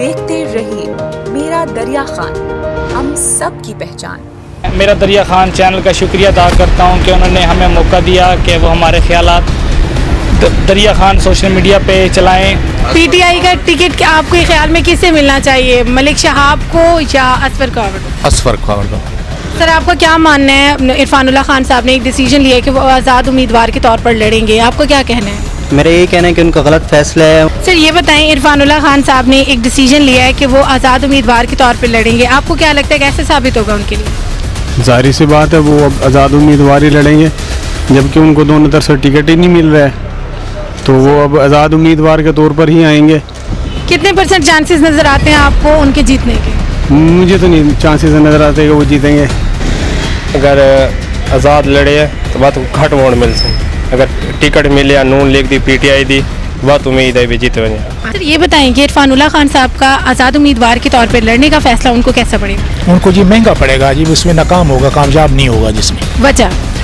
देखते रहिए मेरा दरिया खान, हम सब की पहचान। मेरा दरिया खान चैनल का शुक्रिया अदा करता हूं कि उन्होंने हमें मौका दिया कि वो हमारे ख्यालात दरिया खान सोशल मीडिया पे चलाएं। पीटीआई का टिकट आपके ख्याल में किसे मिलना चाहिए, मलिक शहाब को या असफर खावर को? असफर खावर को। सर आपका क्या मानना है, इरफानुल्लाह खान साहब ने एक डिसीजन लिया कि वो आज़ाद उम्मीदवार के तौर पर लड़ेंगे, आपका क्या कहना है? मेरा यही कहना है कि उनका गलत फैसला है। सर ये बताएं, इरफानुल्लाह खान साहब ने एक डिसीजन लिया है कि वो आज़ाद उम्मीदवार के तौर पर लड़ेंगे, आपको क्या लगता है कैसे साबित होगा उनके लिए? जाहिर सी बात है वो अब आज़ाद उम्मीदवार ही लड़ेंगे, जबकि उनको दोनों तरफ से टिकट ही नहीं मिल रहा है, तो वो अब आज़ाद उम्मीदवार के तौर पर ही आएंगे। कितने % चांसेस नज़र आते हैं आपको उनके जीतने के? मुझे तो नहीं चांसेस नज़र आते कि वो जीतेंगे। अगर आज़ाद लड़े तो बात घट वोट मिल सकती, अगर टिकट मिले या नून लीग दी पीटीआई दी बात उम्मीद है भी जीते बने। सर ये बताएं कि इरफानुल्लाह खान साहब का आज़ाद उम्मीदवार के तौर पर लड़ने का फैसला उनको कैसा पड़ेगा? उनको जी महंगा पड़ेगा जी, उसमें नाकाम होगा, कामयाब नहीं होगा। जिसमें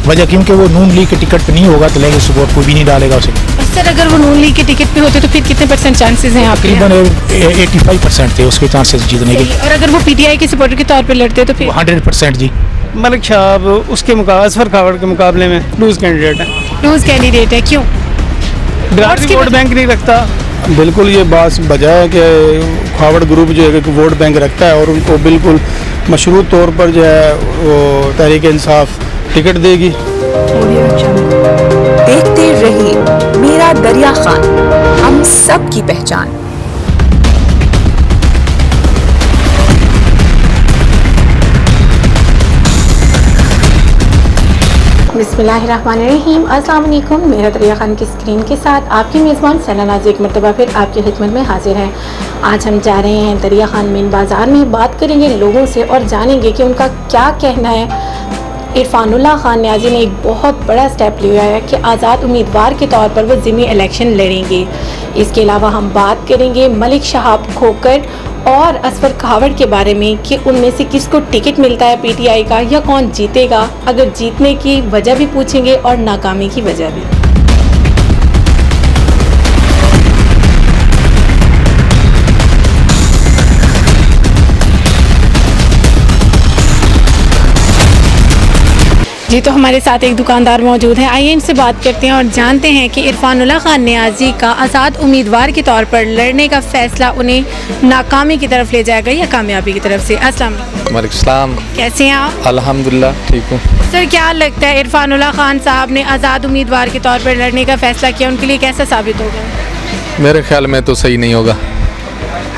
वजह क्योंकि वो नून लीग के टिकट पे नहीं होगा तो लेकिन सपोर्ट कोई भी नहीं डालेगा उसे। सर अगर वो नून लीग के टिकट पे होते तो फिर कितने % चांसेस हैं आपके? तकरीबन 85% थे उसके चांसेस जीतने के। और अगर वो पीटीआई के सपोर्टर के तौर पे लड़ते तो फिर 100% जी। मलिक शहाब उसके मुकाबले असफर खावर के मुकाबले में लूज कैंडिडेट है। लूज कैंडिडेट है, क्यों? बिरादरी वोट बैंक नहीं रखता। बिल्कुल ये बात वजह है कि खावर ग्रुप जो है वोट बैंक रखता है और उनको बिल्कुल मशरूत तौर पर जो है वो तहरीक इंसाफ टिकट देगी। देखते रहिए मेरा दरिया खान, हम सब की पहचान। बिस्मिल्लाहिर्रहमानिर्रहीम। अस्सलाम वालेकुम। मेरा दरिया खान की स्क्रीन के साथ आपकी मेज़बान सना नाज़ एक मरतबा फिर आपकी खिदमत में हाजिर है। आज हम जा रहे हैं दरिया खान मेन बाज़ार में, बात करेंगे लोगों से और जानेंगे कि उनका क्या कहना है। इरफानुल्लाह खान न्याज़ी ने एक बहुत बड़ा स्टेप लिया है कि आज़ाद उम्मीदवार के तौर पर वो ज़िमनी इलेक्शन लड़ेंगे। इसके अलावा हम बात करेंगे मलिक शहाब खोकर और असफर खावर के बारे में कि उनमें से किसको टिकट मिलता है पीटीआई का या कौन जीतेगा। अगर जीतने की वजह भी पूछेंगे और नाकामी की वजह भी। जी तो हमारे साथ एक दुकानदार मौजूद हैं, आइए इनसे बात करते हैं और जानते हैं कि इरफानुल्लाह खान न्याज़ी का आज़ाद उम्मीदवार के तौर पर लड़ने का फ़ैसला उन्हें नाकामी की तरफ ले जाएगा या कामयाबी की तरफ से। अस्सलाम वालेकुम, कैसे हैं आप? अल्हम्दुलिल्लाह ठीक हूँ। सर क्या लगता है इरफानुल्लाह खान साहब ने आज़ाद उम्मीदवार के तौर पर लड़ने का फ़ैसला किया, उनके लिए कैसा साबित होगा? मेरे ख्याल में तो सही नहीं होगा।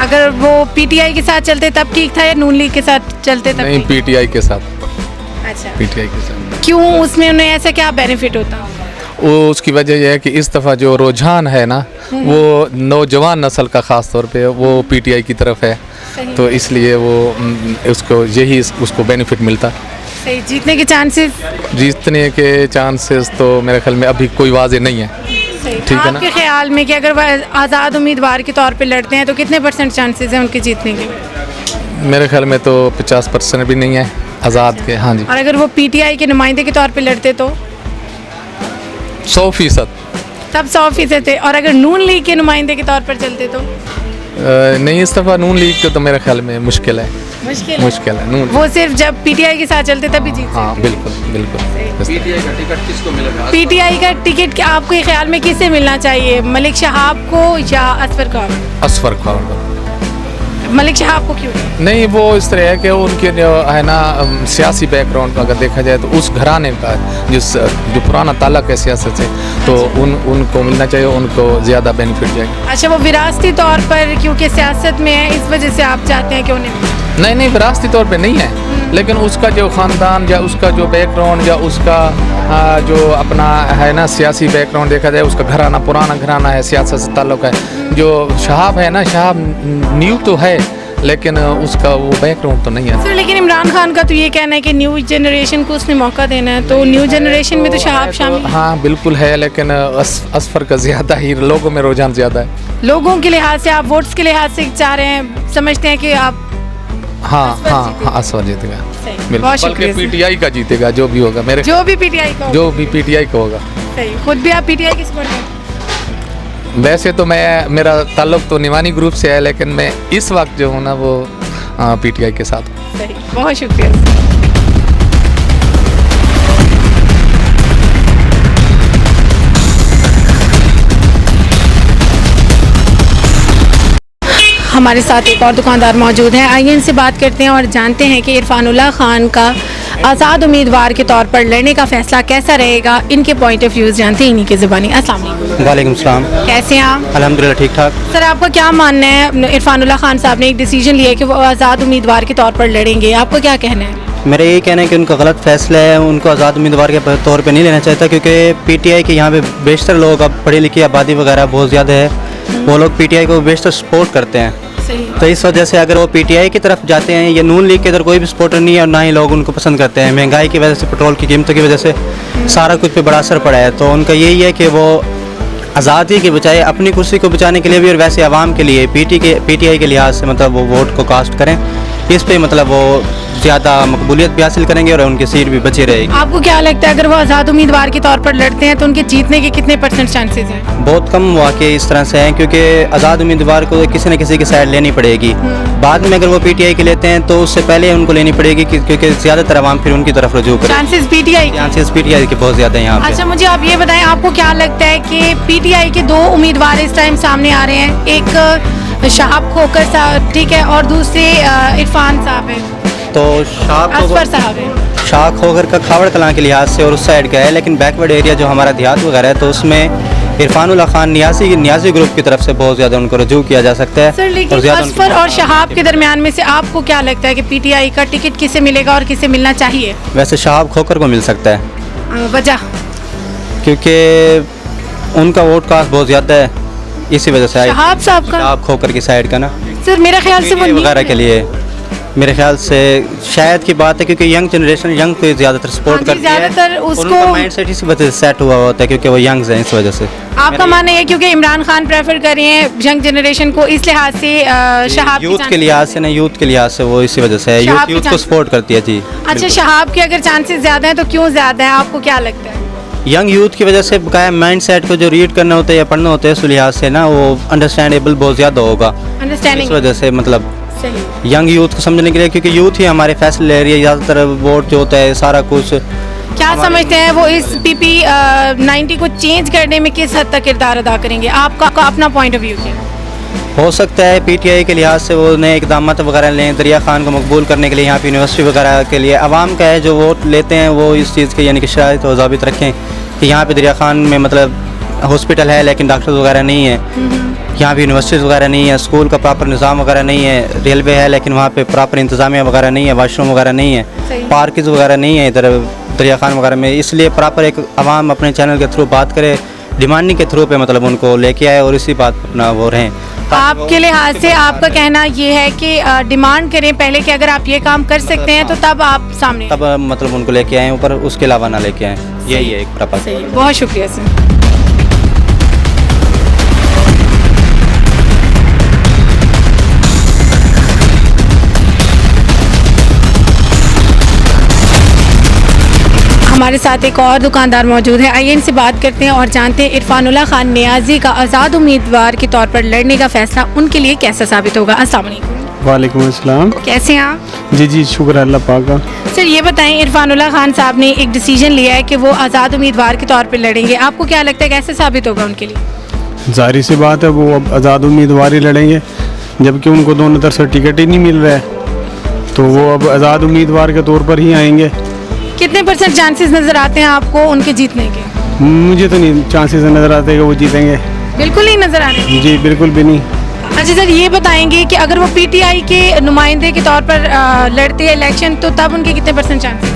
अगर वो पीटीआई के साथ चलते तब ठीक था या नून लीग के साथ चलते तब? नहीं, पीटीआई के साथ। अच्छा, पीटीआई के साथ। क्यों, उसमें उन्हें ऐसा क्या बेनिफिट होता? वो उसकी वजह यह है कि इस दफ़ा जो रुझान है ना वो नौजवान नस्ल का ख़ास तौर पे वो पीटीआई की तरफ है, तो इसलिए वो उसको बेनिफिट मिलता। सही। जीतने के चांसेस तो मेरे ख्याल में अभी कोई वाज़ेह नहीं है। ठीक है ना? आपके ख्याल में कि अगर वह आज़ाद उम्मीदवार के तौर पे लड़ते हैं तो कितने % चांसेस हैं उनके जीतने के? मेरे ख्याल में तो 50% भी नहीं है आज़ाद के। हाँ जी। और अगर वो पीटीआई के नुमाइंदे के तौर पे लड़ते तो 100%। तब 100% थे। और अगर नून लीग के नुमाइंदे के तौर पर चलते तो? नहीं, इस दफ़ा नून लीग का तो मेरे ख्याल में मुश्किल है। मुश्किल है। नून वो सिर्फ जब पीटीआई के साथ चलते तभी जीत। हाँ बिल्कुल बिल्कुल। पीटीआई का टिकट किसको मिलेगा? पीटीआई का टिकट आपके ख्याल में किसे मिलना चाहिए, मलिक शहाब को या असफर खावर? असफर खावर। मलिक शहाब को क्यों? नहीं, वो इस तरह है कि उनके जो है ना सियासी बैकग्राउंड अगर देखा जाए तो उस घराने का जो पुराना ताल्लुक है सियासत से, तो उनको मिलना चाहिए, उनको ज़्यादा बेनिफिट जाएगा। अच्छा, वो विरासती तौर पर क्योंकि सियासत में है इस वजह से आप चाहते हैं कि उन्हें? नहीं, विरासती तौर पे नहीं है, लेकिन उसका जो ख़ानदान या उसका जो बैकग्राउंड या उसका जो अपना है ना सियासी बैकग्राउंड देखा जाए, उसका घराना पुराना घराना है, सियासत से ताल्लुक़ है। जो शहाब है ना, शहाब न्यू तो है लेकिन उसका वो बैकग्राउंड तो नहीं है। सर लेकिन इमरान खान का तो ये कहना है कि न्यू जनरेशन को उसने मौका देना है, तो न्यू जनरेशन में तो शहाब शामिल। हाँ बिल्कुल है, लेकिन असफर का ज़्यादा ही लोगों में रुझान ज़्यादा है। लोगों के लिहाज से, आप वोट्स के लिहाज से चाह रहे हैं, समझते हैं कि आप? हाँ, असफर जीतेगा बिल्कुल, पीटीआई का जीतेगा जो भी होगा। मेरे जो भी पीटीआई का होगा। सही। खुद भी आप पीटीआई के सपोर्ट हैं? वैसे तो मेरा ताल्लुक तो निवानी ग्रुप से है, लेकिन मैं इस वक्त जो हूँ ना वो पीटीआई के साथ हूँ। सही, बहुत शुक्रिया। हमारे साथ एक और दुकानदार मौजूद हैं, आइए इनसे बात करते हैं और जानते हैं कि इरफानुल्लाह खान का आज़ाद उम्मीदवार के तौर पर लड़ने का फैसला कैसा रहेगा। इनके पॉइंट ऑफ व्यूज़ जानते हैं इन्हीं की ज़ुबानी। अस्सलाम वालेकुम। वालेकुम सलाम। कैसे हैं आप? अल्हम्दुलिल्लाह ठीक ठाक। सर, आपका क्या मानना है, इरफानुल्लाह खान साहब ने एक डिसीजन लिया है कि वो आज़ाद उम्मीदवार के तौर पर लड़ेंगे, आपका क्या कहना है? मेरा यही कहना है कि उनका गलत फैसला है, उनको आज़ाद उम्मीदवार के तौर पे नहीं लेना चाहता, क्योंकि पीटीआई के यहाँ पे बेशतर लोग, अब पढ़ी लिखी आबादी वगैरह बहुत ज़्यादा है, वो लोग पीटीआई को बेशतर सपोर्ट करते हैं। तो इस वजह से अगर वो पीटीआई की तरफ जाते हैं, या नून लीग के इधर कोई भी सपोर्टर नहीं है और ना ही लोग उनको पसंद करते हैं, महंगाई की वजह से, पेट्रोल की कीमतों की वजह से सारा कुछ पे बड़ा असर पड़ा है, तो उनका यही है कि वो आज़ादी के बजाय अपनी कुर्सी को बचाने के लिए भी और वैसे आवाम के लिए पीटीआई के लिहाज से मतलब वो वोट को कास्ट करें, इस पे मतलब वो ज़्यादा मकबूलियत भी हासिल करेंगे और उनकी सीट भी बची रहेगी। आपको क्या लगता है, अगर वो आज़ाद उम्मीदवार के तौर पर लड़ते हैं तो उनके जीतने के कितने % चांसेस हैं? बहुत कम वाकई इस तरह से हैं, क्योंकि आज़ाद उम्मीदवार को किसी न किसी की साइड लेनी पड़ेगी। बाद में अगर वो पीटीआई के लेते हैं तो उससे पहले उनको लेनी पड़ेगी, क्योंकि ज़्यादातर आवाम फिर उनकी तरफ रुजू करें। चांसेस पीटीआई के बहुत ज़्यादा हैं यहाँ पे। अच्छा, मुझे आप ये बताएं, आपको क्या लगता है कि पीटीआई के 2 उम्मीदवार इस टाइम सामने आ रहे हैं, एक शहाब खोकर साहब, ठीक है, और दूसरे इरफान साहब है, तो शाह खोकर का खावड़ कलां के लिहाज से और उस साइड का है, लेकिन बैकवर्ड एरिया जो हमारा देहात वगैरह है तो उसमें इरफानुल्लाह खान नियाज़ी ग्रुप की तरफ से बहुत ज़्यादा उनको रजू किया जा सकता है। सर, लेकिन असफर और शहाब के दरमियान में से आपको क्या लगता है कि पीटीआई का टिकट किसे मिलेगा और किसे मिलना चाहिए? वैसे शहाब खोकर को मिल सकता है। वजह? क्योंकि उनका वोट कास्ट बहुत ज़्यादा है, इसी वजह से शहाब साहब का, शहाब खोकर की साइड का ना। सर, मेरे ख्याल से वो वगैरह के लिए मेरे ख्याल से शायद की बात है, क्योंकि यंग जनरेशन यंग को ज़्यादातर सपोर्ट करती है, ज़्यादातर उसको माइंड सेट इसी वजह से सेट हुआ होता है, क्योंकि वो यंग्स हैं, इस वजह से। आपका मानना है क्योंकि इमरान खान प्रेफर कर रहे हैं यंग जनरेशन को, इस लिहाज से शहाब यूथ के लिहाज से ना, यूथ के लिहाज से वो इसी वजह से यूथ को सपोर्ट करती है जी। अच्छा, शहाब के अगर चांसेस ज़्यादा हैं तो क्यों ज़्यादा है, आपको क्या लगता है? यंग यूथ की वजह से बकाया माइंड सेट को जो रीड करना होता है या पढ़ना होता है, उस लिहाज से ना वो अंडरस्टैंडेबल बहुत ज़्यादा होगा, इस वजह से मतलब यंग यूथ को समझने के लिए, क्योंकि यूथ ही हमारे फैसले ले रही है ज़्यादातर, वोट जो होता है सारा कुछ। क्या समझते हैं वो इस PP 90 को चेंज करने में किस हद तक किरदार अदा करेंगे? आपका अपना पॉइंट ऑफ व्यू क्या है? हो सकता है पीटीआई के लिहाज से वो नए इक़दाम वगैरह लें, दरिया खान को मकबूल करने के लिए, यहाँ पर यूनिवर्सिटी वगैरह के लिए आवाम का है जो वोट लेते हैं, वो इस चीज़ के यानी कि शराइत और ज़ाबित रखें कि यहाँ पे दरिया खान में मतलब हॉस्पिटल है लेकिन डॉक्टर वगैरह नहीं है, यहाँ भी यूनिवर्सिटीज़ वगैरह नहीं है, स्कूल का प्रॉपर निज़ाम वगैरह नहीं है, रेलवे है लेकिन वहाँ पे प्रॉपर इंतज़ामिया वगैरह नहीं है, वाशरूम वगैरह नहीं है, पार्किंग वगैरह नहीं है इधर दरिया खान वगैरह में, इसलिए प्रॉपर एक आवाम अपने चैनल के थ्रू बात करे, डिमांडिंग के थ्रू पे मतलब उनको लेके आए और इसी बात पर अपना वो रहें। आपके लिहाज से आपका कहना ये है कि डिमांड करें पहले कि अगर आप ये काम कर सकते हैं तो तब आप सामने, तब मतलब उनको लेके आए ऊपर, उसके अलावा ना लेके आए, यही है एक प्रॉपर। बहुत शुक्रिया सर। हमारे साथ एक और दुकानदार मौजूद है, आइए इनसे बात करते हैं और जानते हैं इरफानुल्लाह खान नियाज़ी का आज़ाद उम्मीदवार के तौर पर लड़ने का फैसला उनके लिए कैसा साबित होगा। अस्सलाम वालेकुम। वालेकुम अस्सलाम। कैसे हैं आप? जी शुक्र अल्लाह पाक का। सर, ये बताएं, इरफानुल्लाह खान साहब ने एक डिसीजन लिया है कि वो आज़ाद उम्मीदवार के तौर पर लड़ेंगे, आपको क्या लगता है कैसे साबित होगा उनके लिए? जाहिर सी बात है वो अब आज़ाद उम्मीदवार ही लड़ेंगे, जबकि उनको दोनों तरफ से टिकट ही नहीं मिल रहा है, तो वो अब आज़ाद उम्मीदवार के तौर पर ही आएंगे। कितने % चांसेस नज़र आते हैं आपको उनके जीतने के? मुझे तो नहीं चांसेस नज़र आते कि वो जीतेंगे, बिल्कुल नहीं नज़र आ रहे? जी बिल्कुल भी नहीं। अच्छा सर, ये बताएंगे कि अगर वो पीटीआई के नुमाइंदे के तौर पर लड़ते हैं इलेक्शन तो तब उनके कितने % चांसेस?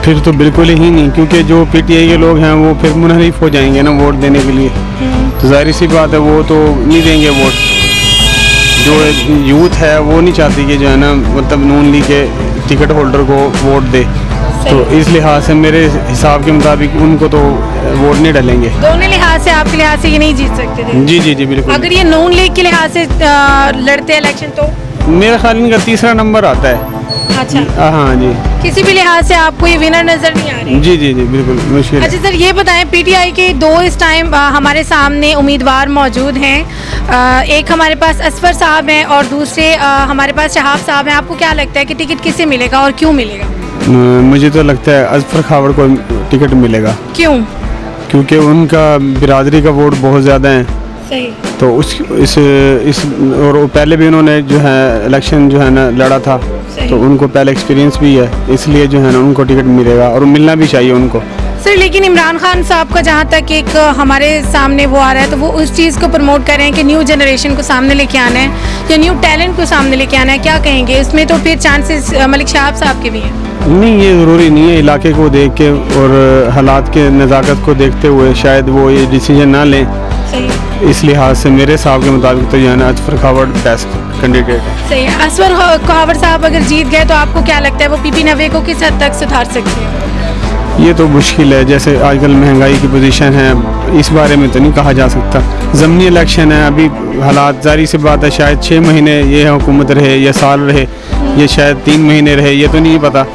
फिर तो बिल्कुल ही नहीं, क्योंकि जो पीटीआई के लोग हैं वो फिर मुनहरिफ हो जाएंगे ना वोट देने के लिए, तो जाहिर सी बात है वो तो नहीं देंगे वोट। जो यूथ है वो नहीं चाहती कि जो है ना मतलब नून लीग के टिकट होल्डर को वोट दे, तो इस लिहाज से मेरे हिसाब के मुताबिक उनको तो वोट नहीं डालेंगे। दोनों लिहाज से, आपके लिहाज से ये नहीं जीत सकते थे? जी बिल्कुल। अगर ये नून लीग के लिहाज से लड़ते इलेक्शन तो मेरा ख्याल इनका तीसरा नंबर आता है। अच्छा, हाँ जी किसी भी लिहाज से आपको ये विनर नजर नहीं आ रही? जी जी जी बिल्कुल मुश्किल है। अच्छा सर, ये बताएं, पीटीआई के दो इस टाइम हमारे सामने उम्मीदवार मौजूद हैं। एक हमारे पास असफर साहब हैं और दूसरे हमारे पास शहाब साहब हैं। आपको क्या लगता है कि टिकट किसे मिलेगा और क्यों मिलेगा? मुझे तो लगता है असफर खावड़ को टिकट मिलेगा। क्यों? क्योंकि उनका बिरादरी का वोट बहुत ज़्यादा है। सही। तो इस और पहले भी उन्होंने जो है इलेक्शन जो है ना लड़ा था, तो उनको पहले एक्सपीरियंस भी है, इसलिए जो है ना उनको टिकट मिलेगा और मिलना भी चाहिए उनको। सर लेकिन इमरान खान साहब का जहाँ तक एक हमारे सामने वो आ रहा है, तो वो उस चीज़ को प्रमोट कर रहे हैं कि न्यू जनरेशन को सामने लेके आना है या न्यू टैलेंट को सामने लेके आना है। क्या कहेंगे इसमें? तो फिर चांसेस मलिक शहाब साहब के भी हैं। नहीं, ये ज़रूरी नहीं है। इलाके को देख के और हालात के नज़ाकत को देखते हुए शायद वो ये डिसीजन ना लें। सही। इस लिहाज से मेरे हिसाब के मुताबिक तो जो है ना असफर खावड़ बेस्ट कैंडिडेट है। सही है। असफर खावड़ साहब अगर जीत गए तो आपको क्या लगता है वो पीपी नवे को किस हद तक सुधार सकते हैं? ये तो मुश्किल है, जैसे आजकल महंगाई की पोजीशन है, इस बारे में तो नहीं कहा जा सकता। ज़मीनी इलेक्शन है, अभी हालात जारी से बात है, शायद 6 महीने ये हुकूमत रहे या साल रहे, ये शायद 3 महीने रहे, ये तो नहीं पता।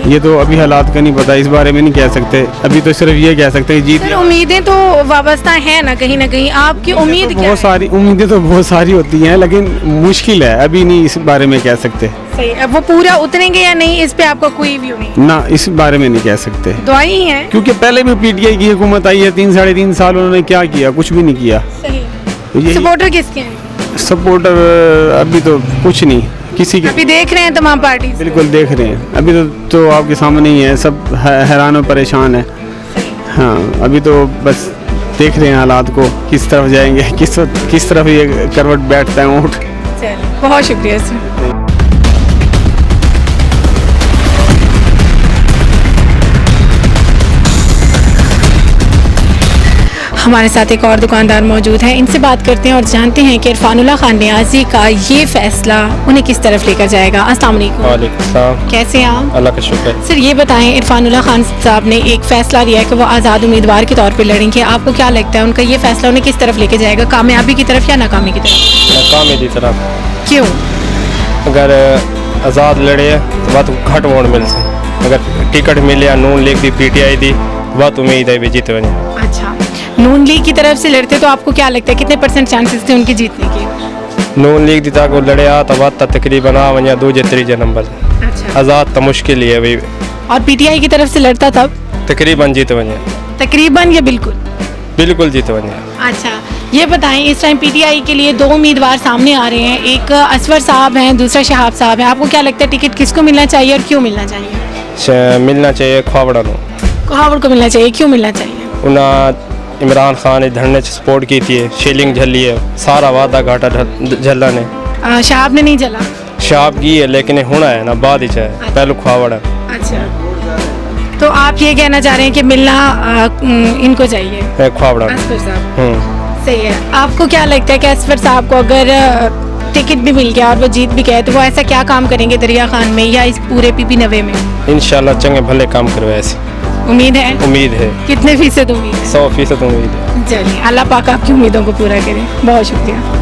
ये तो अभी हालात का नहीं पता, इस बारे में नहीं कह सकते। अभी तो सिर्फ ये कह सकते हैं जीत। उम्मीदें तो वाबस्ता है ना कहीं आपकी उम्मीद तो क्या बहुत सारी उम्मीदें तो बहुत सारी होती हैं, लेकिन मुश्किल है, अभी नहीं इस बारे में कह सकते। सही। अब वो पूरा उतरेंगे या नहीं, इस पे आपका कोई व्यू नहीं? ना, इस बारे में नहीं कह सकते। दुआएं ही हैं। क्योंकि पहले भी पीटीआई की हुकूमत आई है, 3 साढ़े 3 साल उन्होंने क्या किया? कुछ भी नहीं किया। सही। सपोर्टर किसके हैं? सपोर्टर अभी तो कुछ नहीं किसी के। अभी देख रहे हैं तमाम पार्टी? बिल्कुल देख रहे हैं, अभी तो आपके सामने ही है, सब हैरान और परेशान है। हाँ, अभी तो बस देख रहे हैं हालात को, किस तरफ जाएंगे, किस तरफ ये करवट बैठता है ऊँट। बहुत शुक्रिया सर। हमारे साथ एक और दुकानदार मौजूद हैं, इनसे बात करते हैं और जानते हैं कि इरफानुल्लाह खान नियाज़ी का ये फैसला उन्हें किस तरफ लेकर जाएगा। अस्सलाम वालेकुम। वालेकुम सलाम। कैसे हैं आप? अल्लाह का शुक्र। सर ये बताएं, इरफानुल्लाह खान साहब ने एक फैसला दिया है कि वो आज़ाद उम्मीदवार के तौर पर लड़ेंगे। आपको क्या लगता है उनका ये फैसला उन्हें किस तरफ लेके जाएगा, कामयाबी की तरफ या नाकामी की तरफ? नाकामी की तरफ। क्यों? अगर आज़ाद लड़े तो बात घट वोट मिलते, अगर टिकट मिले या नून लीग दी पीटीआई दी बात उम्मीद है भी जीत वने। अच्छा, नून लीग की तरफ से लड़ते तो आपको क्या लगता है कितने % चांसेस थे उनके जीतने के? नून लीग दी ताको लड़े तो बात तकरीबन आ वने 2-3 नंबर। अच्छा। आज़ाद तो मुश्किल ही है भाई। और पीटीआई की तरफ से लड़ता तब तकरीबन जीत वने। तकरीबन या बिल्कुल? बिल्कुल जीत वने। अच्छा, ये बताएं, इस टाइम पीटीआई के लिए 2 उम्मीदवार सामने आ रहे हैं, एक असफर साहब हैं, दूसरा शहाब साहब हैं। आपको क्या लगता है टिकट किसको मिलना चाहिए और क्यों मिलना चाहिए? मिलना चाहिए खावड़ा नो। खावड़ को मिलना चाहिए, क्यों मिलना चाहिए? उन्हें इमरान खान ने धरने सपोर्ट की थी, शेलिंग झली है, सारा वादा घाटा झल्ला ने। शहाब ने नहीं जला? शाप की है लेकिन होना है ना बाद ही चाहे पहले खावड़ है। अच्छा, तो आप ये कहना चाह रहे हैं कि मिलना इनको चाहिए, खावड़ा। असफर साहब। सही है। आपको क्या लगता है कि असफर साहब को अगर टिकट भी मिल गया और वो जीत भी गए तो वो ऐसा क्या काम करेंगे दरिया खान में या इस पूरे पीपी नवे में? इंशाल्लाह चंगे भले काम करवे ऐसे उम्मीद है। उम्मीद है। कितने फीसद उम्मीद है? 100% उम्मीद है। चलिए, अल्लाह पाक आपकी उम्मीदों को पूरा करे। बहुत शुक्रिया।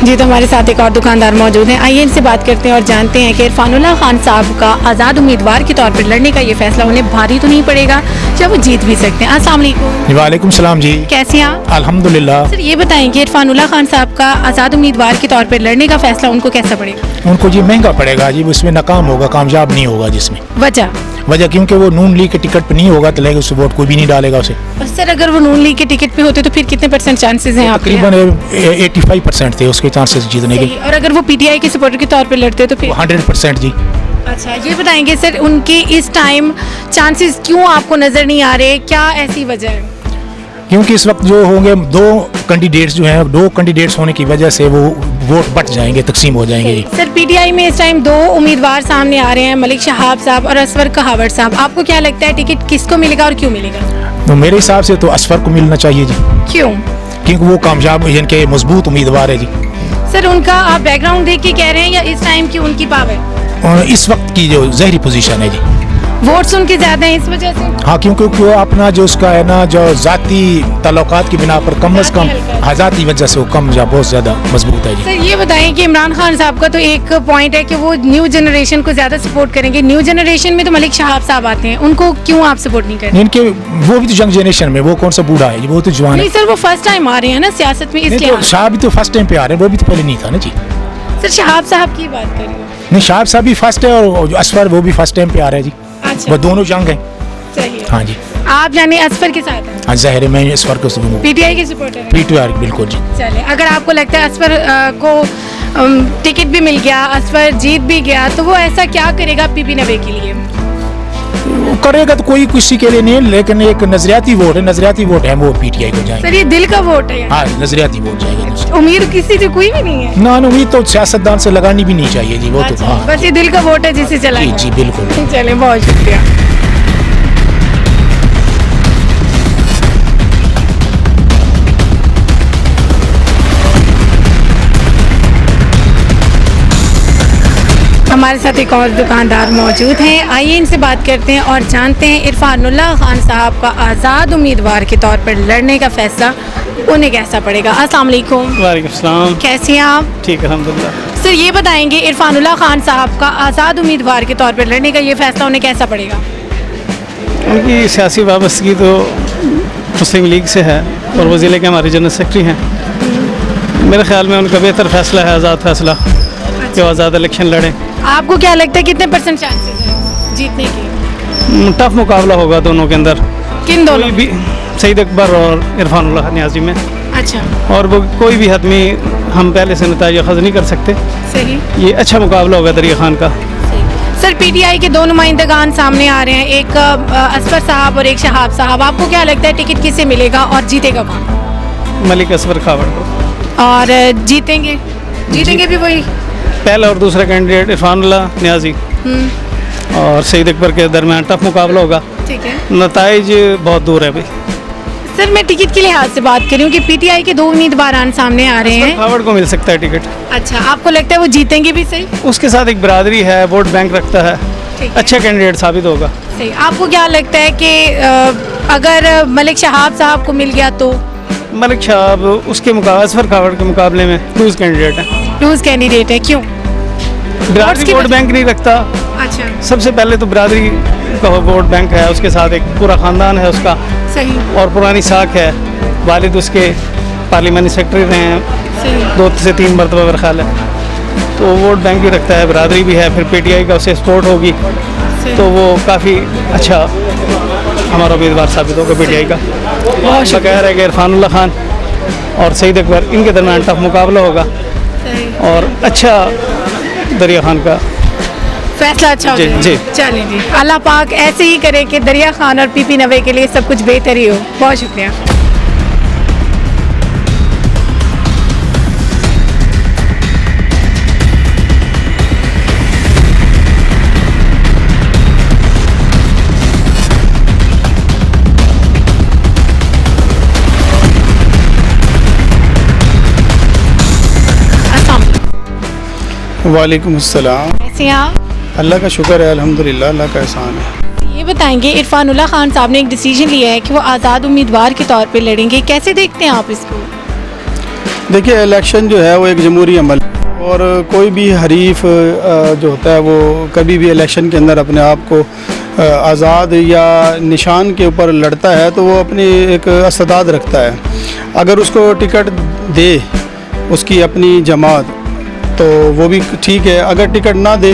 जी, तो हमारे साथ एक और दुकानदार मौजूद हैं, आइए इनसे बात करते हैं और जानते हैं कि इरफानुल्लाह खान साहब का आज़ाद उम्मीदवार के तौर पर लड़ने का ये फैसला उन्हें भारी तो नहीं पड़ेगा, जब वो जीत भी सकते हैं। अस्सलाम वालेकुम। वालेकुम सलाम जी। कैसे हैं आप? अल्हम्दुलिल्लाह। सर ये बताएं कि इरफानुल्लाह खान साहब का आज़ाद उम्मीदवार के तौर पर लड़ने का फैसला उनको कैसा पड़ेगा? उनको जी महंगा पड़ेगा जी, उसमें नाकाम होगा, कामयाब नहीं होगा। जिसमें वजह क्योंकि वो नून लीग के टिकट पे नहीं होगा तो लेकिन उसे वोट कोई भी नहीं डालेगा उसे। सर अगर वो नून लीग के टिकट पे होते तो फिर कितने % चांसेस हैं आपके? तकरीबन 85% थे उसके चांसेस जीतने के। और अगर वो पीटीआई के सपोर्टर के तौर पे लड़ते तो फिर 100% जी। अच्छा, ये बताएंगे सर उनके इस टाइम चांसेस क्यों आपको नजर नहीं आ रहे, क्या ऐसी वजह है? क्योंकि इस वक्त जो होंगे 2 कैंडिडेट्स जो हैं, 2 कैंडिडेट्स होने की वजह से वो वोट बट जाएंगे, तकसीम हो जाएंगे जी। सर पीटीआई में इस टाइम 2 उम्मीदवार सामने आ रहे हैं, मलिक शहाब साहब और असफर खावड़ साहब। आपको क्या लगता है टिकट किसको मिलेगा और क्यों मिलेगा? तो मेरे हिसाब से तो असफर को मिलना चाहिए जी। क्यों? क्योंकि वो कामयाब इनके मजबूत उम्मीदवार है जी। सर उनका आप बैकग्राउंड देख के कह रहे हैं या इस टाइम की उनकी पावर? और इस वक्त की जो जहरी पोजीशन है जी। वोट्स उनके ज्यादा हैं इस वजह से? हाँ, क्योंकि वो अपना जो उसका है ना जो जाती ताल्लुकात की बिना पर कम अज कम जाती वजह से वो कम या बहुत ज़्यादा मजबूत है जी। सर ये बताएं कि इमरान खान साहब का तो एक पॉइंट है कि वो न्यू जनरेशन को ज़्यादा सपोर्ट करेंगे। न्यू जनरेशन में तो मलिक शहाब साहब आते हैं, उनको क्यों आप सपोर्ट नहीं करें? इनके वो भी तो यंग जनरेशन में, वो कौन सा बूढ़ा है, वो तो जवान है। नहीं सर, वो फर्स्ट टाइम आ रहे हैं ना सियासत में, इसलिए। तो शाह भी तो फर्स्ट टाइम पे आ रहे हैं, वो भी तो पहले नहीं था ना जी। सर शहाब साहब की बात कर रही हूँ। नहीं, शहाब साहब भी फर्स्ट है और असफर वो भी फर्स्ट टाइम पे आ रहे हैं जी। अच्छा, वो दोनों जंग हैं। सही है। हाँ जी। आप जाने असफर के साथ हैं? हाँ, ज़ाहिर है मैं असफर को पीटीआई के सपोर्टर हैं? पीटीआई बिल्कुल जी। चले, अगर आपको लगता है असफर को टिकट भी मिल गया, असफर जीत भी गया, तो वो ऐसा क्या करेगा पीपी नवे के लिए? करेगा तो कोई किसी के लिए नहीं, लेकिन एक नजरियाती वोट है, नजरियाती वोट है, वो पीटीआई को जाएगा। सर ये दिल का वोट है? हाँ, नजरियाती वोट जाएगा। उम्मीद किसी से कोई भी नहीं है? ना, उम्मीद तो सियासतदान से लगानी भी नहीं चाहिए जी, वो तो। हाँ, बस ये दिल का वोट है जिसे चला जी जी बिल्कुल। चले, बहुत शुक्रिया। हमारे साथ एक और दुकानदार मौजूद हैं, आइए इनसे बात करते हैं और जानते हैं इरफानुल्लाह खान साहब का आज़ाद उम्मीदवार के तौर पर लड़ने का फैसला उन्हें कैसा पड़ेगा। अस्सलाम वालेकुम। वालेकुम सलाम। कैसे हैं आप? ठीक है, अल्हम्दुलिल्लाह। सर ये बताएंगे इरफानुल्लाह खान साहब का आज़ाद उम्मीदवार के तौर पर लड़ने का ये फैसला उन्हें कैसा पड़ेगा? उनकी सियासी वाबस्तगी तो मुस्लिम लीग से है और वो ज़िले के हमारे जनरल सेक्रेटरी हैं। मेरे ख्याल में उनका बेहतर फैसला है आज़ाद फैसला, कि वो आज़ाद इलेक्शन लड़ें। आपको क्या लगता है कितने % चांसेस हैं जीतने के? टफ मुकाबला होगा दोनों के अंदर। किन दोनों? कोई भी सईद अकबर और इरफानुल्लाह नियाज़ी में। अच्छा, और वो कोई भी हतमी हम पहले से नतीजा अखज़ नहीं कर सकते। सही। ये अच्छा मुकाबला होगा दरिया खान का। सर पीटीआई के दो नुमाइंदगान सामने आ रहे हैं, एक असफर साहब और एक शहाब साहब। आपको क्या लगता है टिकट किसे मिलेगा और जीतेगा कौन? मलिक असफर खावड़ को। और जीतेंगे भी वही? पहला और दूसरा कैंडिडेट इरफानुल्लाह नियाज़ी और सईद अकबर के दरमियान टफ मुकाबला होगा। ठीक है। नताइज बहुत दूर है भाई। सर मैं टिकट के लिहाज से बात कर रही हूँ कि पीटीआई के दो उम्मीदवार सामने आ रहे हैं। खावड़ को मिल सकता है टिकट। अच्छा, आपको लगता है वो जीतेंगे भी? सही। उसके साथ एक बरादरी है, वोट बैंक रखता है, अच्छा कैंडिडेट साबित होगा। सही। आपको क्या लगता है कि अगर मलिक शहाब साहब को मिल गया तो? मलिक शहाब उसके मुकाबले असफर खावड़ के मुकाबले में लूज कैंडिडेट है। लूज कैंडिडेट है, क्यों? बरादरी वोट बैंक नहीं रखता। अच्छा। सबसे पहले तो बरादरी का वोट बैंक है, उसके साथ एक पूरा ख़ानदान है उसका। सही। और पुरानी साख है, वालिद उसके पार्लियामेंट्री सेक्रेटरी रहे हैं 2 से 3 मरतबा मेरा ख्याल है, तो वोट बैंक भी रखता है, बरादरी भी है। फिर पीटीआई का उसे सपोर्ट होगी तो वो काफ़ी अच्छा हमारा उम्मीदवार साबित होगा पीटीआई का। बगैर है कि इरफानुल्लाह खान और सईद अकबर, इनके दरमियान टफ मुकाबला होगा और अच्छा दरिया खान का फैसला अच्छा जी, होगा। जी। चलिए जी, अल्लाह पाक ऐसे ही करे कि दरिया खान और पीपी नवे के लिए सब कुछ बेहतर ही हो। बहुत शुक्रिया। वालेकुम अस्सलाम। कैसे हैं आप? अल्लाह का शुक्र है, अल्हम्दुलिल्लाह, अल्लाह का एहसान है। ये बताएंगे इरफानुल्लाह खान साहब ने एक डिसीजन लिया है कि वो आज़ाद उम्मीदवार के तौर पे लड़ेंगे, कैसे देखते हैं आप इसको? देखिए, इलेक्शन जो है वो एक जमहूरी अमल और कोई भी हरीफ जो होता है वो कभी भी इलेक्शन के अंदर अपने आप को आज़ाद या निशान के ऊपर लड़ता है तो वो अपनी एक इस्तेदाद रखता है। अगर उसको टिकट दे उसकी अपनी जमात तो वो भी ठीक है, अगर टिकट ना दे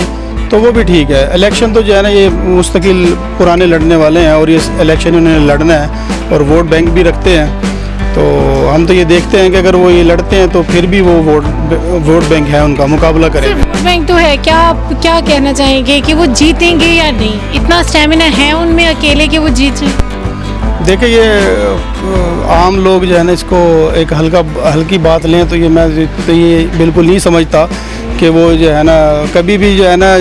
तो वो भी ठीक है। इलेक्शन तो जो है ना ये मुस्तकिल पुराने लड़ने वाले हैं और ये इलेक्शन उन्हें लड़ना है और वोट बैंक भी रखते हैं, तो हम तो ये देखते हैं कि अगर वो ये लड़ते हैं तो फिर भी वो वोट बैंक है, उनका मुकाबला करेंगे। वोट बैंक तो है, क्या आप क्या कहना चाहेंगे कि वो जीतेंगे या नहीं? इतना स्टेमिना है उनमें अकेले कि वो जीत जाएं? देखिए, ये आम लोग जो है ना इसको एक हल्की बात लें तो ये बिल्कुल नहीं समझता कि वो जो है ना कभी भी जो है ना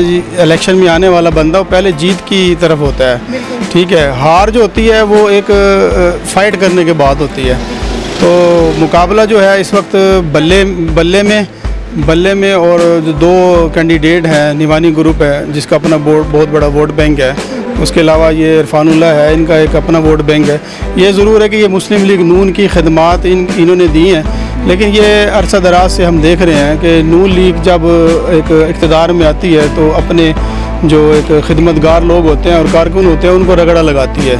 इलेक्शन में आने वाला बंदा वो पहले जीत की तरफ होता है। ठीक है, हार जो होती है वो एक फ़ाइट करने के बाद होती है। तो मुकाबला जो है इस वक्त बल्ले में बल्ले में और जो 2 कैंडिडेट हैं, निवानी ग्रुप है जिसका अपना बहुत बड़ा वोट बैंक है, उसके अलावा ये इरफानुल्लाह है, इनका एक अपना वोट बैंक है। ये ज़रूर है कि ये मुस्लिम लीग नून की खदमात इन्होंने दी हैं, लेकिन ये अरसा दराज से हम देख रहे हैं कि नून लीग जब एक इक़्तिदार में आती है तो अपने जो एक खिदमतगार लोग होते हैं और कारकुन होते हैं उनको रगड़ा लगाती है।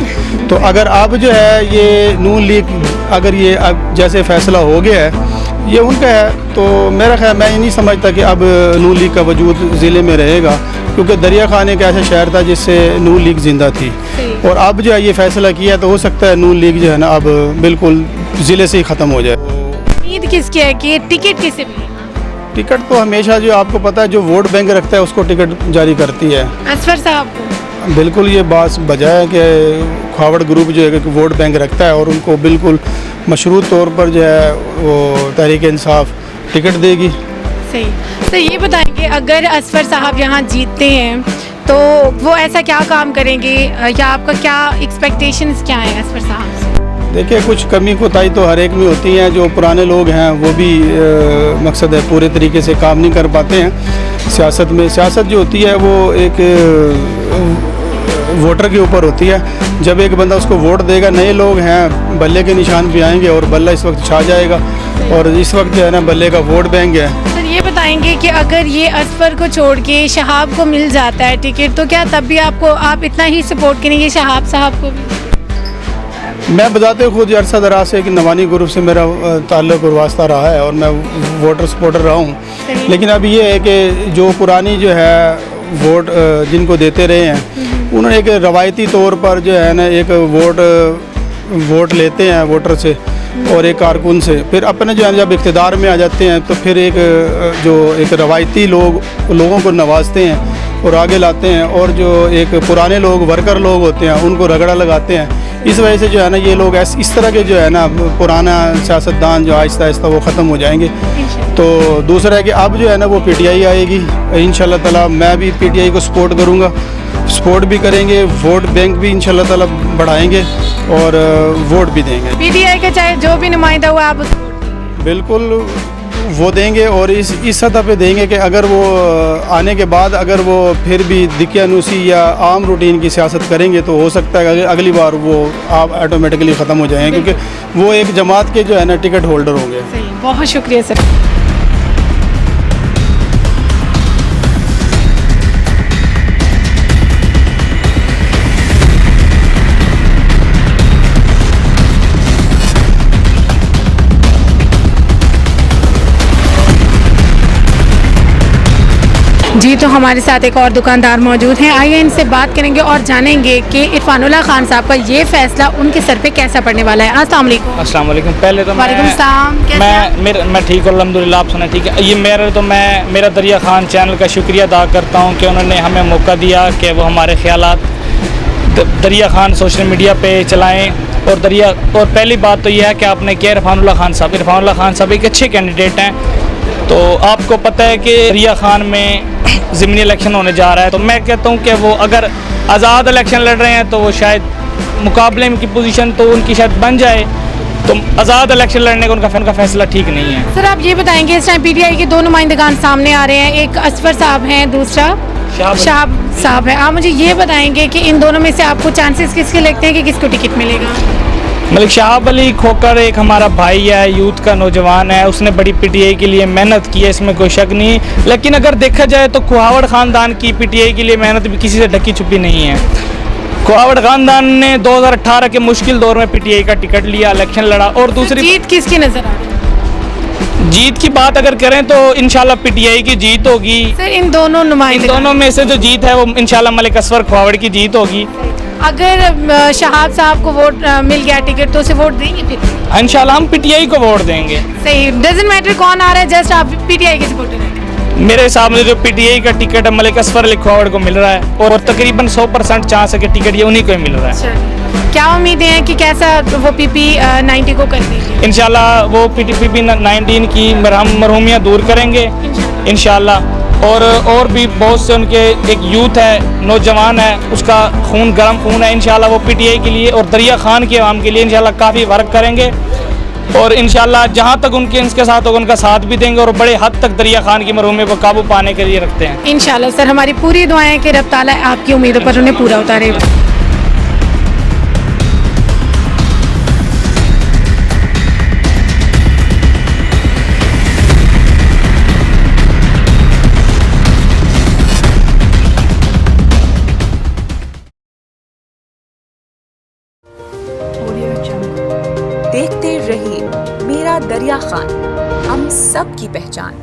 तो अगर अब जो है ये नून लीग, अगर ये अब जैसे फ़ैसला हो गया है ये उनका है, तो मेरा ख्याल मैं ये नहीं समझता कि अब नून लीग का वजूद ज़िले में रहेगा, क्योंकि दरिया खान एक ऐसा शहर था जिससे नून लीग ज़िंदा थी। और अब जो है ये फ़ैसला किया तो हो सकता है नून लीग जो है ना अब बिल्कुल ज़िले से ही ख़त्म हो जाए। उम्मीद किसकी है कि टिकट किसे मिलेगा? टिकट तो हमेशा जो आपको पता है जो वोट बैंक रखता है उसको टिकट जारी करती है। असफर साहब को बिल्कुल ये बात बजा है कि खावड़ ग्रुप जो है कि वोट बैंक रखता है और उनको बिल्कुल मशरूत तौर पर जो है वो तहरीक इंसाफ टिकट देगी। सही। तो ये बताएंगे अगर असफर साहब यहाँ जीतते हैं तो वो ऐसा क्या काम करेंगे या आपका क्या एक्सपेक्टेशंस क्या है असफर साहब से? देखिए, कुछ कमी कोताही तो हर एक में होती हैं। जो पुराने लोग हैं वो भी मकसद है पूरे तरीके से काम नहीं कर पाते हैं सियासत में। सियासत जो होती है वो एक वोटर के ऊपर होती है। जब एक बंदा उसको वोट देगा, नए लोग हैं बल्ले के निशान पे आएंगे और बल्ला इस वक्त छा जाएगा, और इस वक्त जो है ना बल्ले का वोट बैंक है। सर ये बताएंगे कि अगर ये असफर को छोड़ के शहाब को मिल जाता है टिकट तो क्या तब भी आप इतना ही सपोर्ट करेंगे शहाब साहब को भी? मैं बताते खुद अरसा दराज से कि नवानी ग्रुप से मेरा ताल्लुक़ और वास्ता रहा है और मैं वोटर सपोर्टर रहा हूँ, लेकिन अब ये है कि जो पुरानी जो है वोट जिनको देते रहे हैं उन्होंने एक रवायती तौर पर जो है ना एक वोट लेते हैं वोटर से और एक कारकुन से, फिर अपने जो है जब इक़्तिदार में आ जाते हैं तो फिर एक रवायती लोगों को नवाजते हैं और आगे लाते हैं, और जो एक पुराने लोग वर्कर लोग होते हैं उनको रगड़ा लगाते हैं। इस वजह से जो है ना ये लोग इस तरह के जो है ना पुराना सियासतदान जो आहिस्ता आहिस्ता वो ख़त्म हो जाएंगे। तो दूसरा है कि अब जो है ना वो पीटीआई आएगी इंशाल्लाह ताला। मैं भी पीटीआई को सपोर्ट करूँगा, सपोर्ट भी करेंगे, वोट बैंक भी इंशाल्लाह ताला बढ़ाएंगे और वोट भी देंगे। पीटीआई का चाहे जो भी नुमाइंदा हुआ आप बिल्कुल वो देंगे, और इस सतह पे देंगे कि अगर वो आने के बाद अगर वो फिर भी दिकियानूसी या आम रूटीन की सियासत करेंगे तो हो सकता है अगली बार वो आप ऑटोमेटिकली ख़त्म हो जाएंगे, क्योंकि वो एक जमात के जो है ना टिकट होल्डर होंगे। बहुत शुक्रिया सर। जी तो हमारे साथ एक और दुकानदार मौजूद हैं, आइए इनसे बात करेंगे और जानेंगे कि इरफानुल्लाह खान साहब का ये फैसला उनके सर पे कैसा पड़ने वाला है। अस्सलाम वालेकुम। अस्सलाम वालेकुम। पहले तो वालेकुम सलाम। मैं ठीक हूँ अल्हम्दुलिल्लाह, आप सुना ठीक है। ये मेरा दरिया खान चैनल का शुक्रिया अदा करता हूँ कि उन्होंने हमें मौका दिया कि वो हमारे ख्यालात दरिया खान सोशल मीडिया पे चलाएँ। और पहली बात तो यह है कि आपने किया इरफानुल्लाह खान साहब एक अच्छे कैंडिडेट हैं। तो आपको पता है कि दरिया खान में ज़िमनी इलेक्शन होने जा रहा है, तो मैं कहता हूँ कि वो अगर आज़ाद इलेक्शन लड़ रहे हैं तो वो शायद मुकाबले की पोजीशन तो उनकी शायद बन जाए, तो आज़ाद इलेक्शन लड़ने का उनका फैसला ठीक नहीं है। सर आप ये बताएंगे इस टाइम पीटीआई के 2 नुमाइंदगान सामने आ रहे हैं, एक असफर साहब हैं, दूसरा शहाब साहब है। आप मुझे ये बताएंगे कि इन दोनों में से आपको चांसेस किसके लगते हैं कि किसको टिकट मिलेगा? मलिक शहाब अली खोकर एक हमारा भाई है, यूथ का नौजवान है, उसने बड़ी पीटीआई के लिए मेहनत की है, इसमें कोई शक नहीं। लेकिन अगर देखा जाए तो कुहावड़ ख़ानदान की पीटीआई के लिए मेहनत भी किसी से ढकी छुपी नहीं है। कुहावड़ ख़ानदान ने 2018 के मुश्किल दौर में पीटीआई का टिकट लिया, इलेक्शन लड़ा, और दूसरी जीत किसकी नज़र आ रही है? जीत की बात अगर करें तो इंशाल्लाह पीटीआई की जीत होगी। सर इन दोनों में से जो जीत है वो इंशाल्लाह मलिक असफर खुहावड़ की जीत होगी। अगर शहाब साहब को वोट मिल गया टिकट तो उसे वोट देंगे फिर? इंशाल्लाह हम पीटीआई को वोट देंगे। सही, डजंट मैटर कौन आ रहा है, जस्ट आप पीटीआई के सपोर्टर हैं? मेरे सामने जो पीटीआई का टिकट है मलिक असफर अली खुहावड़ को मिल रहा है, और तकरीबन 100% चांस है कि टिकट ये उन्हीं को ही मिल रहा है। क्या उम्मीदें हैं कि कैसा वो पीपी 90 को कर देंगे? इंशाल्लाह वो पीपी 19 की मरहूमियाँ दूर करेंगे इंशाल्लाह। और भी बहुत से उनके एक यूथ है, नौजवान है, उसका गर्म खून है। इंशाल्लाह वो पीटीआई के लिए और दरिया खान के आवाम के लिए इंशाल्लाह काफ़ी वर्क करेंगे। और इंशाल्लाह जहाँ तक उनके इनके साथ होगा उनका साथ भी देंगे और बड़े हद तक दरिया खान की मरहूमियत को काबू पाने के लिए रखते हैं। इंशाल्लाह सर, हमारी पूरी दुआएं हैं कि रब ताला आपकी उम्मीदों पर उन्हें पूरा उतारे। देखते रहिए मेरा दरिया खान, हम सब की पहचान।